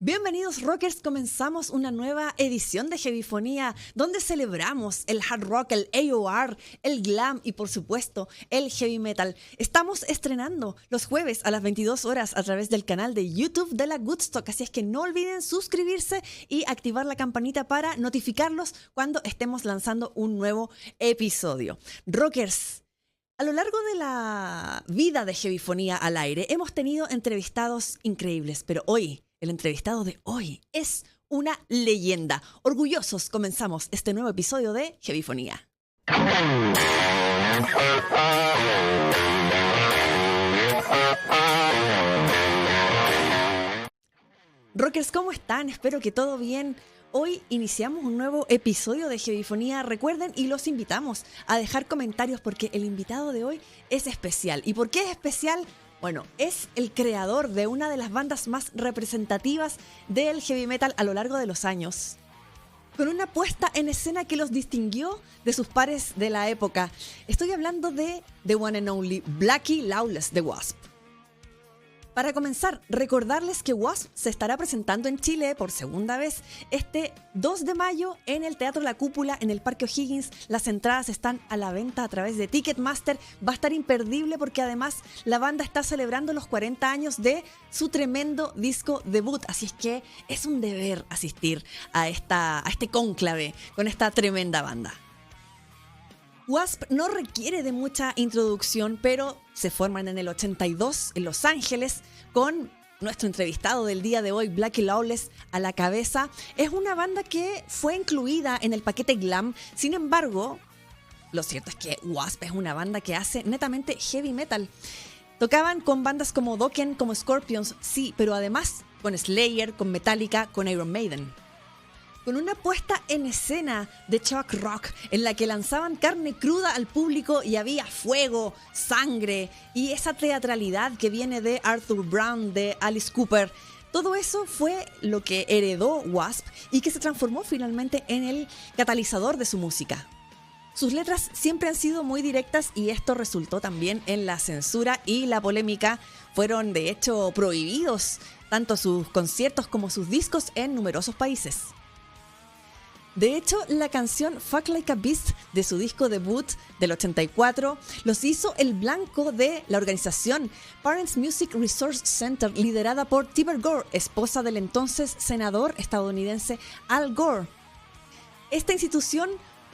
Bienvenidos rockers, comenzamos una nueva edición de Heavyfonía donde celebramos el hard rock, el AOR, el glam y por supuesto el heavy metal. Estamos estrenando los jueves a las 22 horas a través del canal de YouTube de la Goodstock, así es que no olviden suscribirse y activar la campanita para notificarlos cuando estemos lanzando un nuevo episodio. Rockers, a lo largo de la vida de Heavyfonía al aire hemos tenido entrevistados increíbles, pero hoy el entrevistado de hoy es una leyenda. Orgullosos comenzamos este nuevo episodio de Heavyfonía. Rockers, ¿cómo están? Espero que todo bien. Hoy iniciamos un nuevo episodio de Heavyfonía. Recuerden y los invitamos a dejar comentarios porque el invitado de hoy es especial. ¿Y por qué es especial? Bueno, es el creador de una de las bandas más representativas del heavy metal a lo largo de los años, con una puesta en escena que los distinguió de sus pares de la época. Estoy hablando de The One and Only Blackie Lawless de Wasp. Para comenzar, recordarles que Wasp se estará presentando en Chile por segunda vez este 2 de mayo en el Teatro La Cúpula en el Parque O'Higgins. Las entradas están a la venta a través de Ticketmaster. Va a estar imperdible porque además la banda está celebrando los 40 años de su tremendo disco debut. Así es que es un deber asistir a este cónclave con esta tremenda banda. Wasp no requiere de mucha introducción, pero se forman en el 82 en Los Ángeles con nuestro entrevistado del día de hoy, Blackie Lawless, a la cabeza. Es una banda que fue incluida en el paquete glam. Sin embargo, lo cierto es que Wasp es una banda que hace netamente heavy metal. Tocaban con bandas como Dokken, como Scorpions, sí, pero además con Slayer, con Metallica, con Iron Maiden. Con una puesta en escena de shock rock en la que lanzaban carne cruda al público y había fuego, sangre y esa teatralidad que viene de Arthur Brown, de Alice Cooper. Todo eso fue lo que heredó Wasp y que se transformó finalmente en el catalizador de su música. Sus letras siempre han sido muy directas y esto resultó también en la censura y la polémica. Fueron de hecho prohibidos tanto sus conciertos como sus discos en numerosos países. De hecho, la canción Fuck Like a Beast de su disco debut del 84 los hizo el blanco de la organización Parents Music Resource Center, liderada por Tipper Gore, esposa del entonces senador estadounidense Al Gore. Esta institución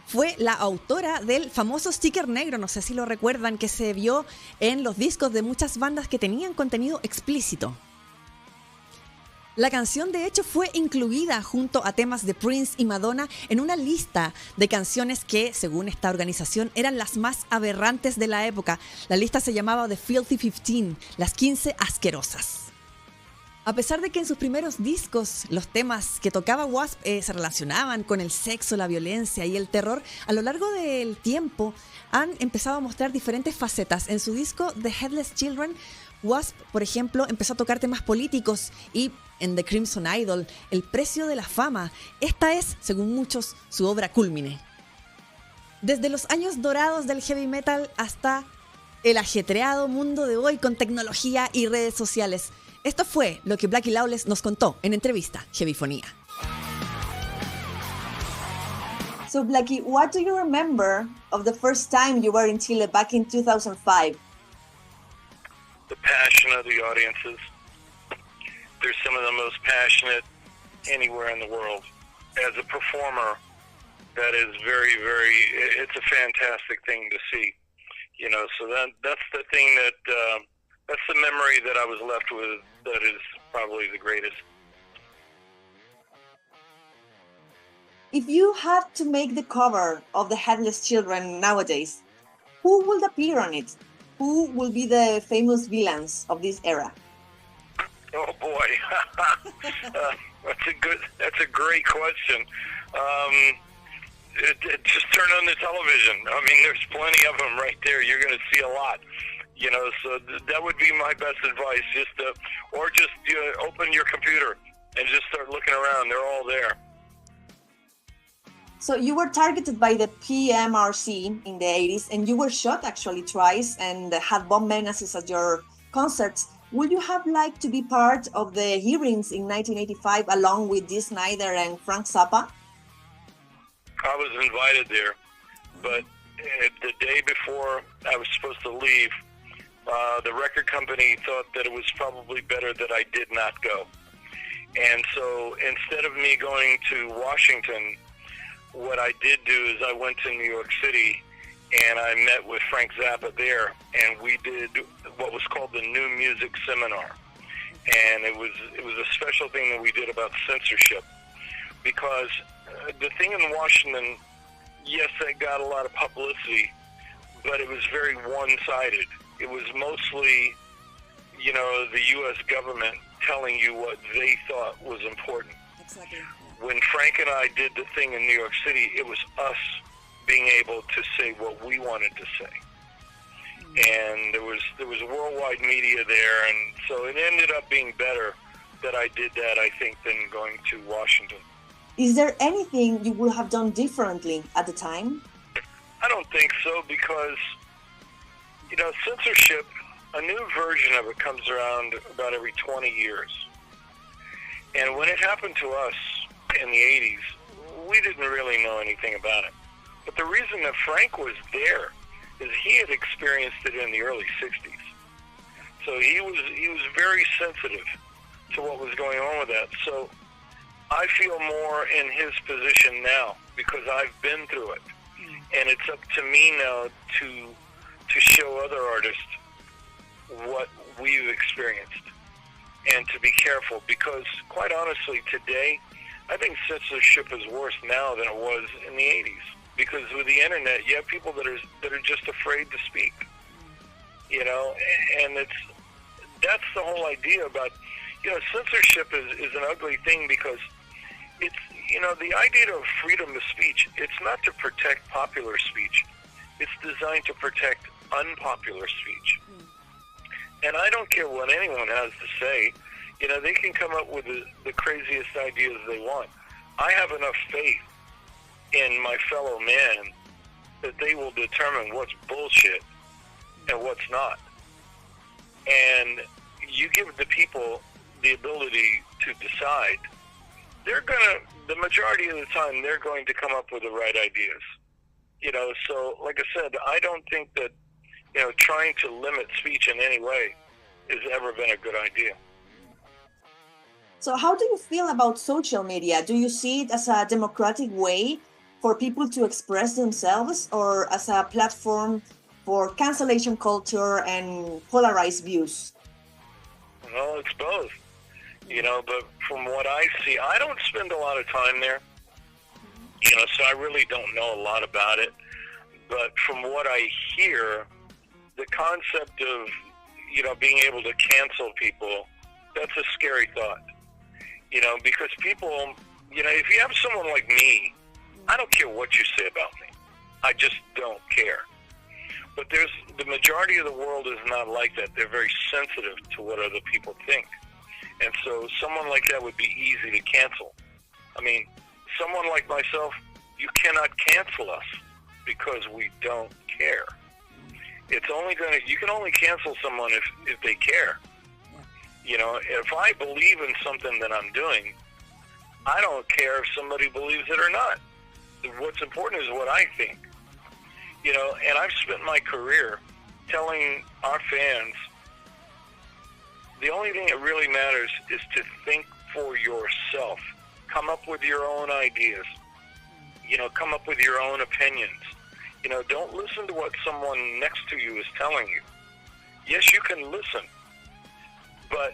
fue la autora del famoso sticker negro, no sé si lo recuerdan, que se vio en los discos de muchas bandas que tenían contenido explícito. La canción, de hecho, fue incluida junto a temas de Prince y Madonna en una lista de canciones que, según esta organización, eran las más aberrantes de la época. La lista se llamaba The Filthy 15, las 15 asquerosas. A pesar de que en sus primeros discos los temas que tocaba Wasp se relacionaban con el sexo, la violencia y el terror, a lo largo del tiempo han empezado a mostrar diferentes facetas. En su disco The Headless Children, Wasp, por ejemplo, empezó a tocar temas políticos y en The Crimson Idol, El precio de la fama. Esta es, según muchos, su obra cúlmine. Desde los años dorados del heavy metal hasta el ajetreado mundo de hoy con tecnología y redes sociales. Esto fue lo que Blackie Lawless nos contó en entrevista Heavyfonía. So Blackie, what do you remember of the first time you were in Chile back in 2005? The passion of the audiences. They're some of the most passionate anywhere in the world. As a performer, that is very, very, it's a fantastic thing to see. You know, so that's the thing that's the memory that I was left with that is probably the greatest. If you had to make the cover of The Headless Children nowadays, who would appear on it? Who will be the famous villains of this era? Oh boy, that's a great question. Just turn on the television. I mean, there's plenty of them right there. You're going to see a lot, you know. So that would be my best advice. Just open your computer and just start looking around. They're all there. So you were targeted by the PMRC in the 80s, and you were shot actually twice and had bomb menaces at your concerts. would you have liked to be part of the hearings in 1985 along with Dee Snider and Frank Zappa? I was invited there, but the day before I was supposed to leave, the record company thought that it was probably better that I did not go. And so instead of me going to Washington, what I did do is I went to New York City and I met with Frank Zappa there, and we did what was called the New Music Seminar. And it was a special thing that we did about censorship, because the thing in Washington, yes, they got a lot of publicity, but it was very one-sided. It was mostly, the U.S. government telling you what they thought was important. Exactly. When Frank and I did the thing in New York City, it was us being able to say what we wanted to say. And there was worldwide media there, and so it ended up being better that I did that, I think, than going to Washington. Is there anything you would have done differently at the time? I don't think so, because, censorship, a new version of it comes around about every 20 years. And when it happened to us in the 80s, we didn't really know anything about it. But the reason that Frank was there is he had experienced it in the early 60s. So he was very sensitive to what was going on with that. So I feel more in his position now because I've been through it. And it's up to me now to show other artists what we've experienced and to be careful, because quite honestly today I think censorship is worse now than it was in the 80s, because with the internet you have people that are just afraid to speak, and that's the whole idea about, censorship is an ugly thing, because it's, the idea of freedom of speech, it's not to protect popular speech, it's designed to protect unpopular speech. And I don't care what anyone has to say. They can come up with the craziest ideas they want. I have enough faith in my fellow man that they will determine what's bullshit and what's not. And you give the people the ability to decide. The majority of the time, they're going to come up with the right ideas. So like I said, I don't think that, trying to limit speech in any way has ever been a good idea. So how do you feel about social media? Do you see it as a democratic way for people to express themselves, or as a platform for cancellation culture and polarized views? Well, it's both. But from what I see, I don't spend a lot of time there. So I really don't know a lot about it. But from what I hear, the concept of, being able to cancel people, that's a scary thought. Because people, if you have someone like me, I don't care what you say about me. I just don't care. But the majority of the world is not like that. They're very sensitive to what other people think. And so someone like that would be easy to cancel. I mean, someone like myself, you cannot cancel us because we don't care. You can only cancel someone if they care. If I believe in something that I'm doing, I don't care if somebody believes it or not. What's important is what I think. And I've spent my career telling our fans, the only thing that really matters is to think for yourself. Come up with your own ideas. Come up with your own opinions. Don't listen to what someone next to you is telling you. Yes, you can listen, but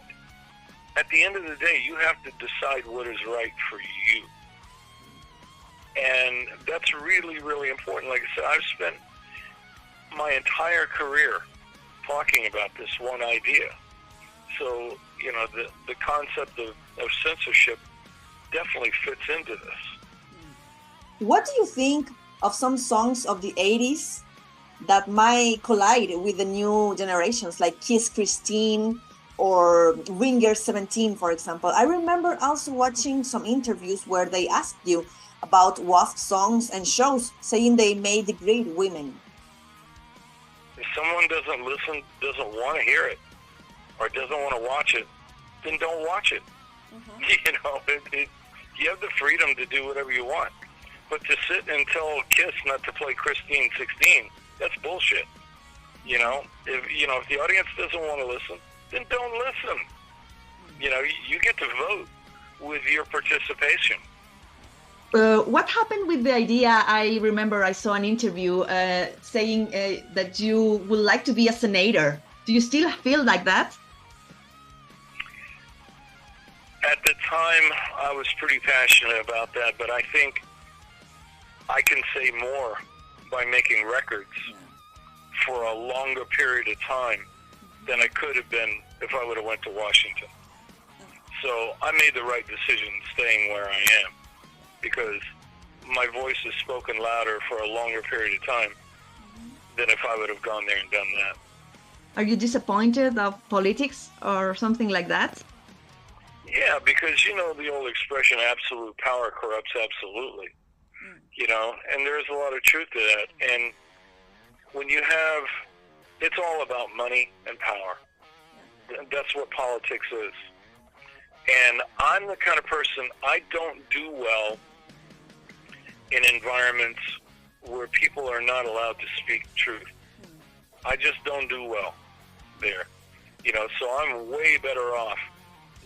at the end of the day, you have to decide what is right for you. And that's really, really important. Like I said, I've spent my entire career talking about this one idea. So, the concept of censorship definitely fits into this. What do you think of some songs of the 80s that might collide with the new generations, like Kiss Christine or Winger 17, for example? I remember also watching some interviews where they asked you about WASP songs and shows, saying they may degrade women. If someone doesn't listen, doesn't want to hear it, or doesn't want to watch it, then don't watch it. You know, you have the freedom to do whatever you want. But to sit and tell Kiss not to play Christine 16, that's bullshit. You know, if the audience doesn't want to listen, then don't listen. You know, you get to vote with your participation. What happened with the idea? I remember I saw an interview saying that you would like to be a senator. Do you still feel like that? At the time, I was pretty passionate about that, but I think I can say more by making records for a longer period of time than I could have been if I would have went to Washington. So I made the right decision staying where I am, because my voice is spoken louder for a longer period of time than if I would have gone there and done that. Are you disappointed of politics or something like that? Yeah, because, you know, the old expression, absolute power corrupts absolutely. You know, and there's a lot of truth to that. And when you have, it's all about money and power. That's what politics is. And I'm the kind of person, I don't do well in environments where people are not allowed to speak truth. I just don't do well there. You know, so I'm way better off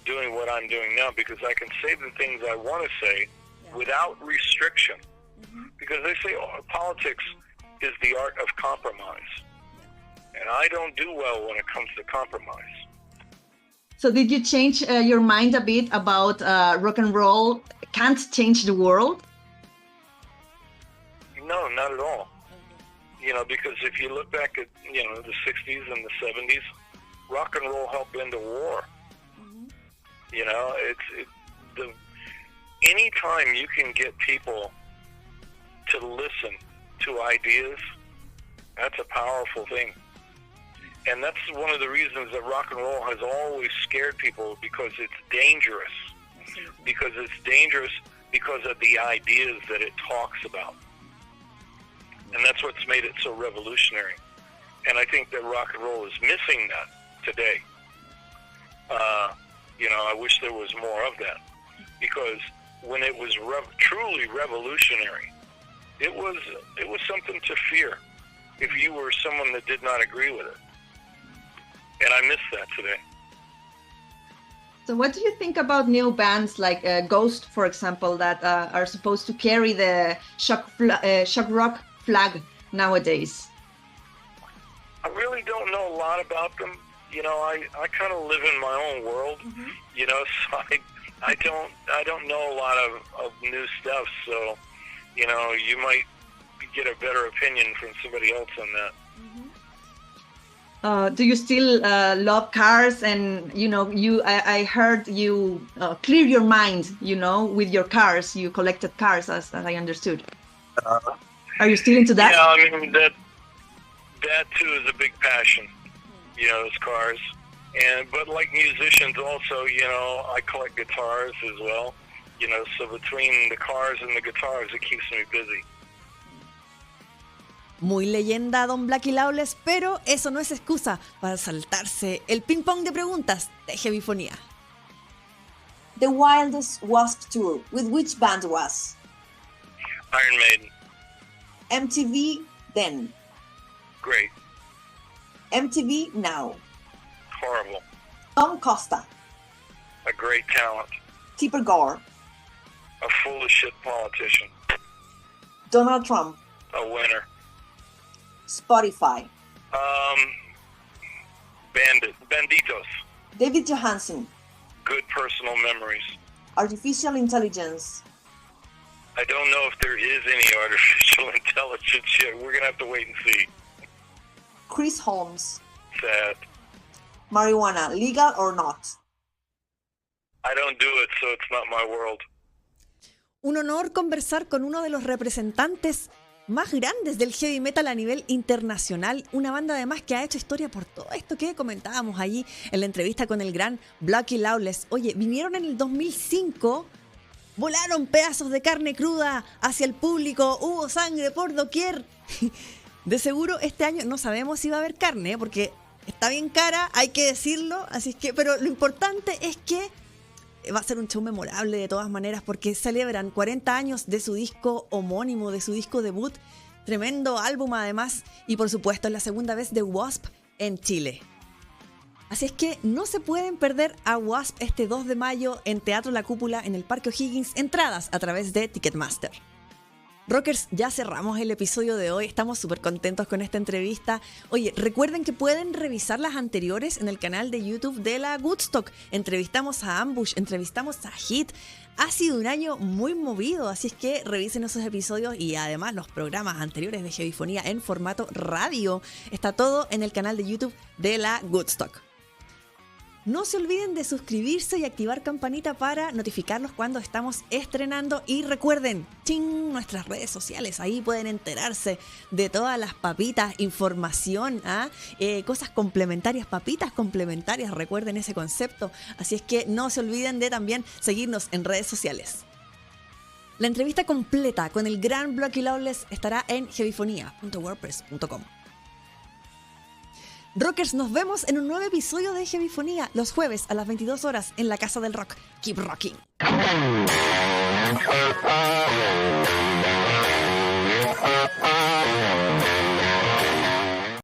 doing what I'm doing now, because I can say the things I want to say without restriction. Because they say politics is the art of compromise. And I don't do well when it comes to compromise. So did you change your mind a bit about rock and roll can't change the world? No, not at all. You know, because if you look back at, you know, the 60s and the 70s, rock and roll helped end a war. You know, anytime you can get people to listen to ideas, that's a powerful thing. And that's one of the reasons that rock and roll has always scared people, because it's dangerous. Because it's dangerous because of the ideas that it talks about. And that's what's made it so revolutionary. And I think that rock and roll is missing that today. You know, I wish there was more of that. Because when it was truly revolutionary, it was something to fear if you were someone that did not agree with it. And I miss that today. So what do you think about new bands like Ghost, for example, that are supposed to carry the shock rock flag nowadays? I really don't know a lot about them. You know, I kind of live in my own world. You know, so I don't know a lot of new stuff. So, you know, you might get a better opinion from somebody else on that. Do you still love cars? And, you know, I heard you clear your mind, you know, with your cars. You collected cars, as I understood. Are you still into that? Yeah, I mean, that too is a big passion, you know, those cars. But like musicians also, you know, I collect guitars as well. You know, so between the cars and the guitars, it keeps me busy. Muy leyenda don Blackie Lawless, pero eso no es excusa para saltarse el ping-pong de preguntas de Heavyfonía. The wildest Wasp tour, with which band was? Iron Maiden. MTV then. Great. MTV now. Horrible. Tom Costa. A great talent. Tipper Gore. A full of shit politician. Donald Trump. A winner. Spotify. Banditos. David Johansen. Good personal memories. Artificial intelligence. I don't know if there is any artificial intelligence yet. We're going to have to wait and see. Chris Holmes. Sad. Marijuana, legal or not? I don't do it, so it's not my world. Un honor conversar con uno de los representantes más grandes del heavy metal a nivel internacional, una banda además que ha hecho historia por todo esto que comentábamos allí en la entrevista con el gran Blackie Lawless. Oye, vinieron en el 2005, volaron pedazos de carne cruda hacia el público, hubo sangre por doquier. De seguro este año no sabemos si va a haber carne, porque Está bien cara, hay que decirlo, así es que, pero lo importante es que va a ser un show memorable de todas maneras porque celebran 40 años de su disco homónimo, de su disco debut, tremendo álbum además, y por supuesto es la segunda vez de W.A.S.P. en Chile. Así es que no se pueden perder a W.A.S.P. este 2 de mayo en Teatro La Cúpula en el Parque O'Higgins, entradas a través de Ticketmaster. Rockers, ya cerramos el episodio de hoy, estamos súper contentos con esta entrevista. Oye, recuerden que pueden revisar las anteriores en el canal de YouTube de la Woodstock. Entrevistamos a Ambush, entrevistamos a Hit. Ha sido un año muy movido, así es que revisen esos episodios y además los programas anteriores de Heavyfonía en formato radio. Está todo en el canal de YouTube de la Woodstock. No se olviden de suscribirse y activar campanita para notificarlos cuando estamos estrenando. Y recuerden, ¡ching!, nuestras redes sociales. Ahí pueden enterarse de todas las papitas, información, cosas complementarias, papitas complementarias. Recuerden ese concepto. Así es que no se olviden de también seguirnos en redes sociales. La entrevista completa con el gran Blackie Lawless estará en heavyfonía.wordpress.com. Rockers, nos vemos en un nuevo episodio de Heavyfonía los jueves a las 22 horas en la Casa del Rock. Keep rocking.